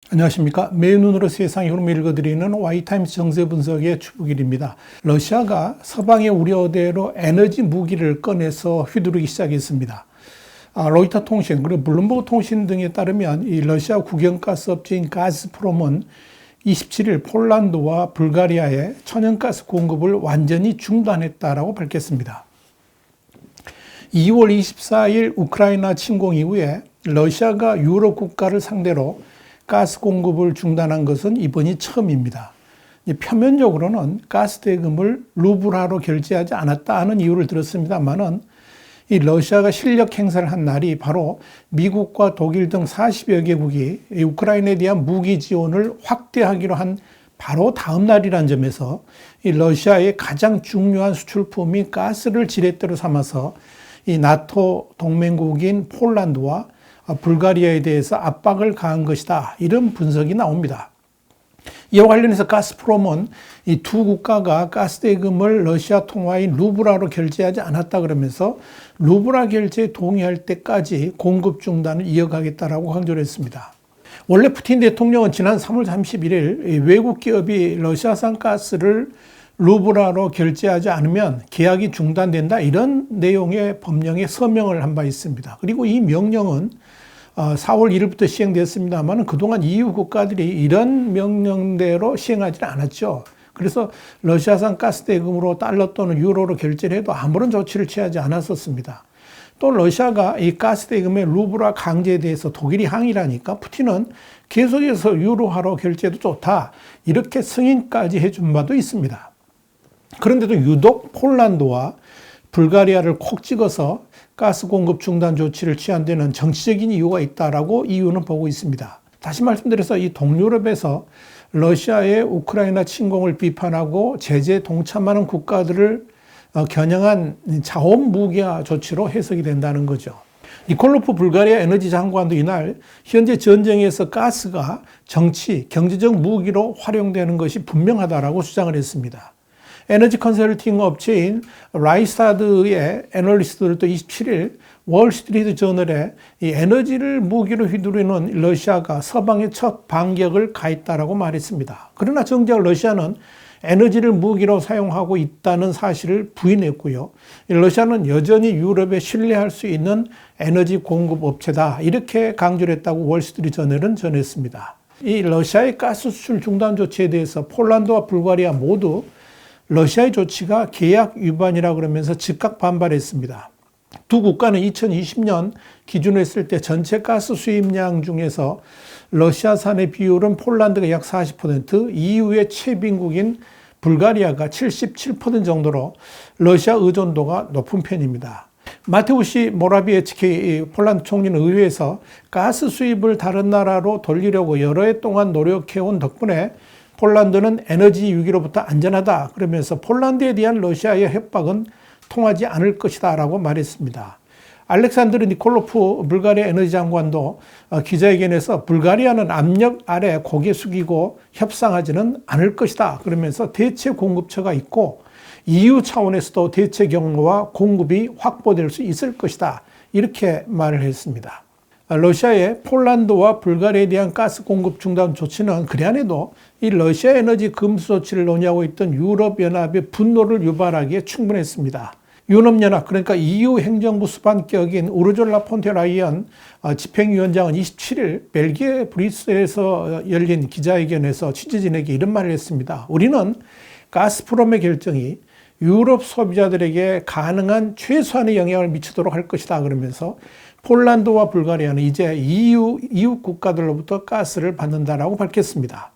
안녕하십니까. 맨눈으로 세상 흐름을 읽어드리는 와이타임스 정세 분석의 주북일입니다. 러시아가 서방의 우려대로 에너지 무기를 꺼내서 휘두르기 시작했습니다. 로이터 통신 그리고 블룸버그 통신 등에 따르면 이 러시아 국영가스 업체인 가스프롬은 27일 폴란드와 불가리아에 천연가스 공급을 완전히 중단했다라고 밝혔습니다. 2월 24일 우크라이나 침공 이후에 러시아가 유럽 국가를 상대로 가스 공급을 중단한 것은 이번이 처음입니다. 표면적으로는 가스 대금을 루블화로 결제하지 않았다 하는 이유를 들었습니다만은 이 러시아가 실력 행사를 한 날이 바로 미국과 독일 등 40여 개국이 우크라이나에 대한 무기 지원을 확대하기로 한 바로 다음 날이라는 점에서 이 러시아의 가장 중요한 수출품인 가스를 지렛대로 삼아서 이 나토 동맹국인 폴란드와 불가리아에 대해서 압박을 가한 것이다. 이런 분석이 나옵니다. 이와 관련해서 가스프롬은 이 두 국가가 가스 대금을 러시아 통화인 루블화로 결제하지 않았다 그러면서 루블화 결제에 동의할 때까지 공급 중단을 이어가겠다라고 강조를 했습니다. 원래 푸틴 대통령은 지난 3월 31일 외국 기업이 러시아산 가스를 루블화로 결제하지 않으면 계약이 중단된다 이런 내용의 법령에 서명을 한 바 있습니다. 그리고 이 명령은 4월 1일부터 시행됐습니다만 그동안 EU 국가들이 이런 명령대로 시행하지 않았죠. 그래서 러시아산 가스 대금으로 달러 또는 유로로 결제를 해도 아무런 조치를 취하지 않았었습니다. 또 러시아가 이 가스 대금의 루블화 강제에 대해서 독일이 항의를 하니까 푸틴은 계속해서 유로화로 결제도 좋다 이렇게 승인까지 해준 바도 있습니다. 그런데도 유독 폴란드와 불가리아를 콕 찍어서 가스 공급 중단 조치를 취한 데는 정치적인 이유가 있다라고 이유는 보고 있습니다. 다시 말씀드려서 이 동유럽에서 러시아의 우크라이나 침공을 비판하고 제재에 동참하는 국가들을 겨냥한 자원 무기화 조치로 해석이 된다는 거죠. 니콜로프 불가리아 에너지 장관도 이날 현재 전쟁에서 가스가 정치, 경제적 무기로 활용되는 것이 분명하다라고 주장을 했습니다. 에너지 컨설팅 업체인 라이스타드의 애널리스트들도 27일 월스트리트 저널에 이 에너지를 무기로 휘두르는 러시아가 서방의 첫 반격을 가했다라고 말했습니다. 그러나 정작 러시아는 에너지를 무기로 사용하고 있다는 사실을 부인했고요. 러시아는 여전히 유럽에 신뢰할 수 있는 에너지 공급 업체다 이렇게 강조를 했다고 월스트리트 저널은 전했습니다. 이 러시아의 가스 수출 중단 조치에 대해서 폴란드와 불가리아 모두 러시아의 조치가 계약 위반이라 그러면서 즉각 반발했습니다. 두 국가는 2020년 기준으로 했을 때 전체 가스 수입량 중에서 러시아산의 비율은 폴란드가 약 40%, EU의 최빈국인 불가리아가 77% 정도로 러시아 의존도가 높은 편입니다. 마테우시 모라비에츠키 폴란드 총리는 의회에서 가스 수입을 다른 나라로 돌리려고 여러 해 동안 노력해온 덕분에 폴란드는 에너지 위기로부터 안전하다 그러면서 폴란드에 대한 러시아의 협박은 통하지 않을 것이다 라고 말했습니다. 알렉산드르 니콜로프 불가리아 에너지 장관도 기자회견에서 불가리아는 압력 아래 고개 숙이고 협상하지는 않을 것이다 그러면서 대체 공급처가 있고 EU 차원에서도 대체 경로와 공급이 확보될 수 있을 것이다 이렇게 말을 했습니다. 러시아의 폴란드와 불가리아에 대한 가스 공급 중단 조치는 그래안에도 이 러시아 에너지 금수 조치를 논의하고 있던 유럽연합의 분노를 유발하기에 충분했습니다. 유럽연합 그러니까 EU 행정부 수반격인 우르졸라 폰데라이언 집행위원장은 27일 벨기에 브뤼셀에서 열린 기자회견에서 취재진에게 이런 말을 했습니다. 우리는 가스프롬의 결정이 유럽 소비자들에게 가능한 최소한의 영향을 미치도록 할 것이다 그러면서 폴란드와 불가리아는 이제 EU 이웃 국가들로부터 가스를 받는다라고 밝혔습니다.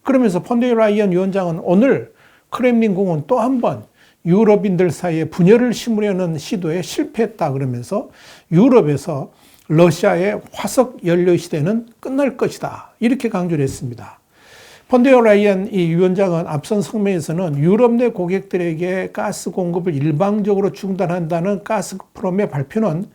그러면서 폰데라이언 위원장은 오늘 크렘린궁은 또 한 번 유럽인들 사이에 분열을 심으려는 시도에 실패했다 그러면서 유럽에서 러시아의 화석 연료 시대는 끝날 것이다 이렇게 강조를 했습니다. 폰데라이언 이 위원장은 앞선 성명에서는 유럽 내 고객들에게 가스 공급을 일방적으로 중단한다는 가스프롬의 발표는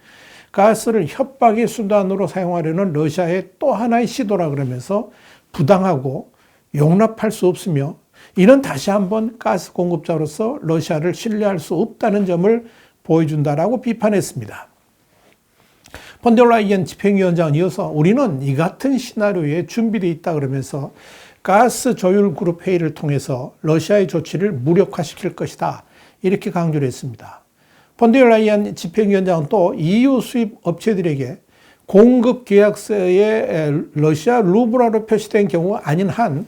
가스를 협박의 수단으로 사용하려는 러시아의 또 하나의 시도라 그러면서 부당하고 용납할 수 없으며 이는 다시 한번 가스 공급자로서 러시아를 신뢰할 수 없다는 점을 보여준다라고 비판했습니다. 폰데르라이엔 집행위원장은 이어서 우리는 이 같은 시나리오에 준비되어 있다 그러면서 가스 조율 그룹 회의를 통해서 러시아의 조치를 무력화시킬 것이다. 이렇게 강조를 했습니다. 폰데르라이엔 집행위원장은 또 EU 수입 업체들에게 공급 계약서에 러시아 루블화로 표시된 경우 아닌 한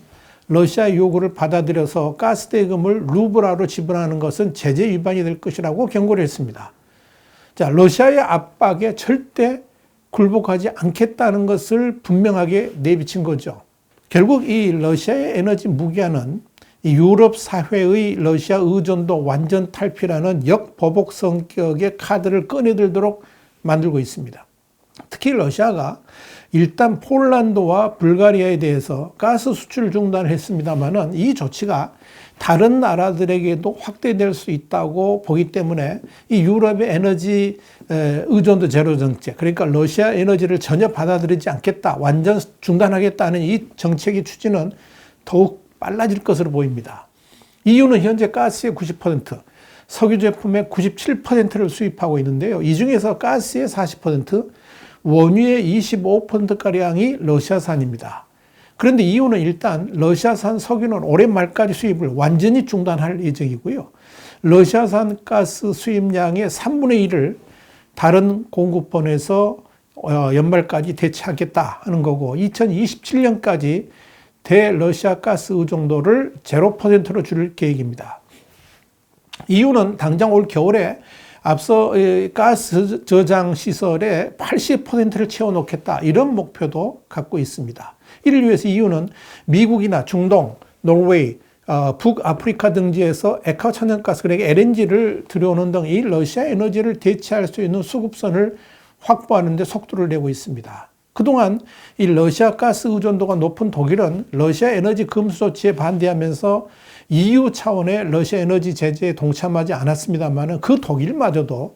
러시아 요구를 받아들여서 가스 대금을 루블화로 지불하는 것은 제재 위반이 될 것이라고 경고를 했습니다. 자, 러시아의 압박에 절대 굴복하지 않겠다는 것을 분명하게 내비친 거죠. 결국 이 러시아의 에너지 무기화는 이 유럽 사회의 러시아 의존도 완전 탈피라는 역보복 성격의 카드를 꺼내들도록 만들고 있습니다. 특히 러시아가 일단 폴란드와 불가리아에 대해서 가스 수출 중단을 했습니다만은 이 조치가 다른 나라들에게도 확대될 수 있다고 보기 때문에 이 유럽의 에너지 의존도 제로 정책, 그러니까 러시아 에너지를 전혀 받아들이지 않겠다, 완전 중단하겠다는 이 정책의 추진은 더욱 빨라질 것으로 보입니다. EU는 현재 가스의 90%, 석유 제품의 97%를 수입하고 있는데요. 이 중에서 가스의 40%, 원유의 25%가량이 러시아산입니다. 그런데 EU는 일단 러시아산 석유는 올해 말까지 수입을 완전히 중단할 예정이고요. 러시아산 가스 수입량의 3분의 1을 다른 공급원에서 연말까지 대체하겠다 하는 거고 2027년까지 대러시아 가스 의존도를 0%로 줄일 계획입니다. EU는 당장 올 겨울에 앞서 가스 저장 시설의 80%를 채워놓겠다 이런 목표도 갖고 있습니다. 이를 위해서 EU는 미국이나 중동, 노르웨이, 북아프리카 등지에서 액화 천연가스, 그러니까 LNG를 들여오는 등 이 러시아 에너지를 대체할 수 있는 수급선을 확보하는 데 속도를 내고 있습니다. 그동안 이 러시아 가스 의존도가 높은 독일은 러시아 에너지 금수 조치에 반대하면서 EU 차원의 러시아 에너지 제재에 동참하지 않았습니다만 그 독일마저도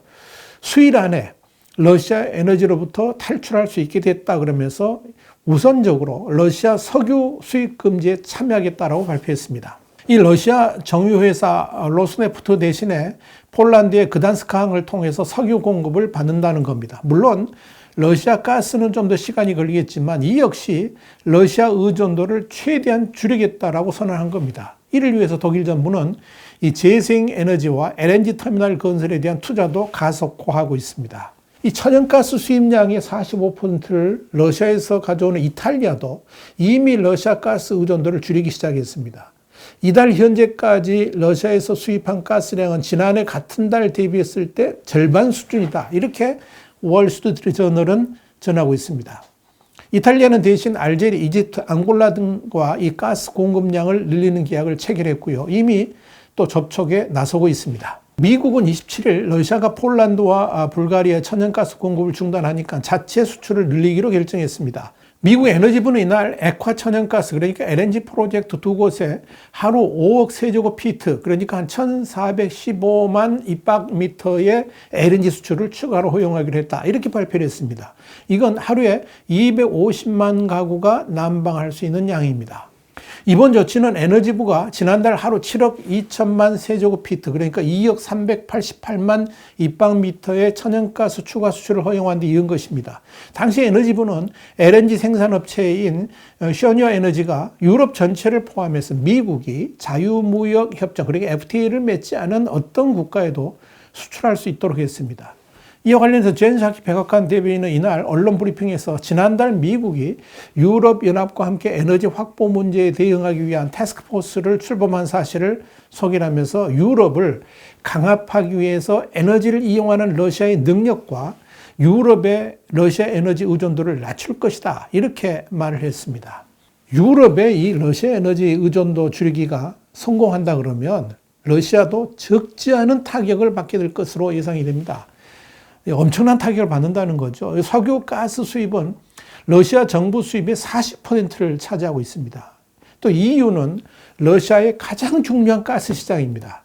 수일 안에 러시아 에너지로부터 탈출할 수 있게 됐다 그러면서 우선적으로 러시아 석유 수입 금지에 참여하겠다라고 발표했습니다. 이 러시아 정유회사 로스네프트 대신에 폴란드의 그단스크항을 통해서 석유 공급을 받는다는 겁니다. 물론 러시아 가스는 좀 더 시간이 걸리겠지만 이 역시 러시아 의존도를 최대한 줄이겠다라고 선언한 겁니다. 이를 위해서 독일 정부는 이 재생에너지와 LNG 터미널 건설에 대한 투자도 가속화하고 있습니다. 이 천연가스 수입량의 45%를 러시아에서 가져오는 이탈리아도 이미 러시아 가스 의존도를 줄이기 시작했습니다. 이달 현재까지 러시아에서 수입한 가스량은 지난해 같은 달 대비했을 때 절반 수준이다. 이렇게 월스트리트저널은 전하고 있습니다. 이탈리아는 대신 알제리, 이집트, 앙골라 등과 이 가스 공급량을 늘리는 계약을 체결했고요. 이미 또 접촉에 나서고 있습니다. 미국은 27일 러시아가 폴란드와 불가리아 천연가스 공급을 중단하니까 자체 수출을 늘리기로 결정했습니다. 미국 에너지부는 이날 액화 천연가스, 그러니까 LNG 프로젝트 두 곳에 하루 5억 세제곱피트, 그러니까 한 1,415만 입박미터의 LNG 수출을 추가로 허용하기로 했다. 이렇게 발표를 했습니다. 이건 하루에 250만 가구가 난방할 수 있는 양입니다. 이번 조치는 에너지부가 지난달 하루 7억 2천만 세제곱피트, 그러니까 2억 388만 입방미터의 천연가스 추가 수출을 허용한 데 이은 것입니다. 당시 에너지부는 LNG 생산업체인 셔니어 에너지가 유럽 전체를 포함해서 미국이 자유무역 협정, 그러니까 FTA를 맺지 않은 어떤 국가에도 수출할 수 있도록 했습니다. 이와 관련해서 젠 샤키 백악관 대변인은 이날 언론 브리핑에서 지난달 미국이 유럽연합과 함께 에너지 확보 문제에 대응하기 위한 태스크포스를 출범한 사실을 소개하면서 유럽을 강압하기 위해서 에너지를 이용하는 러시아의 능력과 유럽의 러시아 에너지 의존도를 낮출 것이다. 이렇게 말을 했습니다. 유럽의 이 러시아 에너지 의존도 줄이기가 성공한다 그러면 러시아도 적지 않은 타격을 받게 될 것으로 예상이 됩니다. 엄청난 타격을 받는다는 거죠. 석유 가스 수입은 러시아 정부 수입의 40%를 차지하고 있습니다. 또 EU는 러시아의 가장 중요한 가스 시장입니다.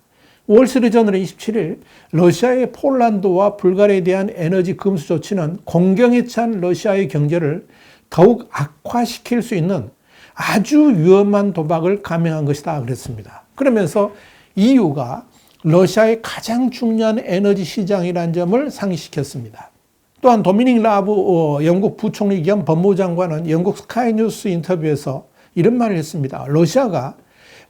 월스트리트저널은 27일 러시아의 폴란드와 불가리아에 대한 에너지 금수 조치는 공경에 찬 러시아의 경제를 더욱 악화시킬 수 있는 아주 위험한 도박을 감행한 것이다 그랬습니다. 그러면서 EU가 러시아의 가장 중요한 에너지 시장이라는 점을 상기시켰습니다. 또한 도미닉 라브 영국 부총리 겸 법무장관은 영국 스카이뉴스 인터뷰에서 이런 말을 했습니다. 러시아가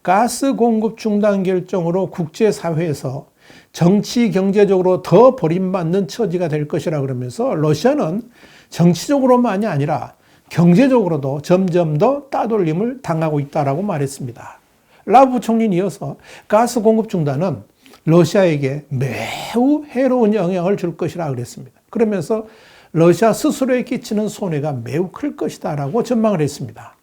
가스 공급 중단 결정으로 국제사회에서 정치 경제적으로 더 버림받는 처지가 될 것이라 그러면서 러시아는 정치적으로만이 아니라 경제적으로도 점점 더 따돌림을 당하고 있다라고 말했습니다. 라브 부총리는 이어서 가스 공급 중단은 러시아에게 매우 해로운 영향을 줄 것이라 그랬습니다. 그러면서 러시아 스스로에 끼치는 손해가 매우 클 것이다라고 전망을 했습니다.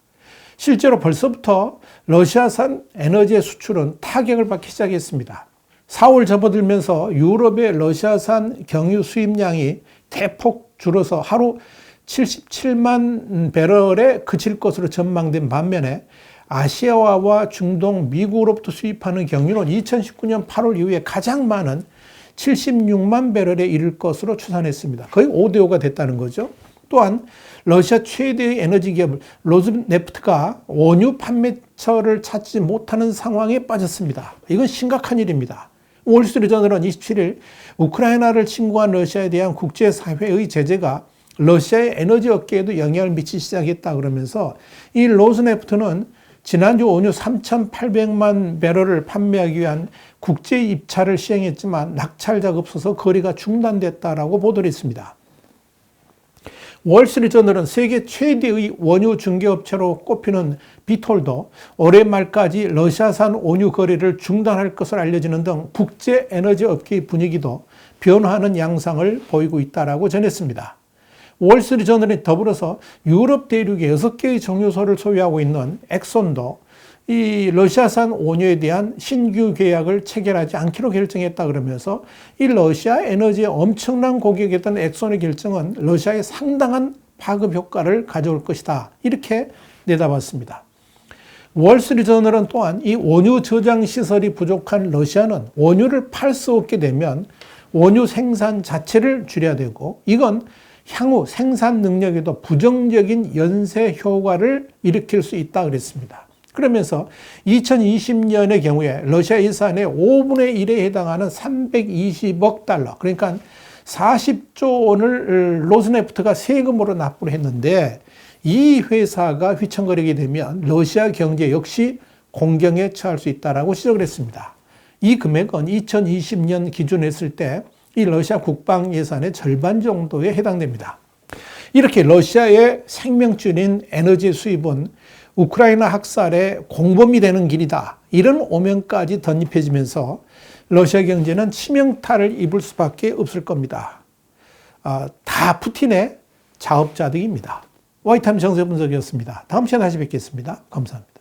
실제로 벌써부터 러시아산 에너지의 수출은 타격을 받기 시작했습니다. 4월 접어들면서 유럽의 러시아산 경유 수입량이 대폭 줄어서 하루 77만 배럴에 그칠 것으로 전망된 반면에 아시아와 중동, 미국으로부터 수입하는 경유는 2019년 8월 이후에 가장 많은 76만 배럴에 이를 것으로 추산했습니다. 거의 5대5가 됐다는 거죠. 또한 러시아 최대의 에너지 기업 로즈네프트가 원유 판매처를 찾지 못하는 상황에 빠졌습니다. 이건 심각한 일입니다. 월스트리트저널은 27일 우크라이나를 침공한 러시아에 대한 국제사회의 제재가 러시아의 에너지 업계에도 영향을 미치기 시작했다 그러면서 이 로즈네프트는 지난주 원유 3,800만 배럴을 판매하기 위한 국제 입찰을 시행했지만 낙찰자가 없어서 거래가 중단됐다라고 보도를 했습니다. 월스트리트저널은 세계 최대의 원유 중개업체로 꼽히는 비톨도 올해 말까지 러시아산 원유 거래를 중단할 것으로 알려지는 등 국제 에너지 업계의 분위기도 변화하는 양상을 보이고 있다라고 전했습니다. 월스트리트저널이 더불어서 유럽 대륙에 6개의 정유소를 소유하고 있는 엑손도 이 러시아산 원유에 대한 신규 계약을 체결하지 않기로 결정했다 그러면서 이 러시아 에너지의 엄청난 고객이었던 엑손의 결정은 러시아에 상당한 파급 효과를 가져올 것이다. 이렇게 내다봤습니다. 월스트리트저널은 또한 이 원유 저장 시설이 부족한 러시아는 원유를 팔 수 없게 되면 원유 생산 자체를 줄여야 되고 이건 향후 생산 능력에도 부정적인 연쇄 효과를 일으킬 수 있다 그랬습니다. 그러면서 2020년의 경우에 러시아 예산의 5분의 1에 해당하는 320억 달러, 그러니까 40조 원을 로즈네프트가 세금으로 납부를 했는데 이 회사가 휘청거리게 되면 러시아 경제 역시 공경에 처할 수 있다라고 지적을 했습니다. 이 금액은 2020년 기준으로 했을 때 이 러시아 국방 예산의 절반 정도에 해당됩니다. 이렇게 러시아의 생명줄인 에너지 수입은 우크라이나 학살의 공범이 되는 길이다. 이런 오명까지 덧입혀지면서 러시아 경제는 치명타를 입을 수밖에 없을 겁니다. 다 푸틴의 자업자득입니다. 와이타임 정세 분석이었습니다. 다음 시간에 다시 뵙겠습니다. 감사합니다.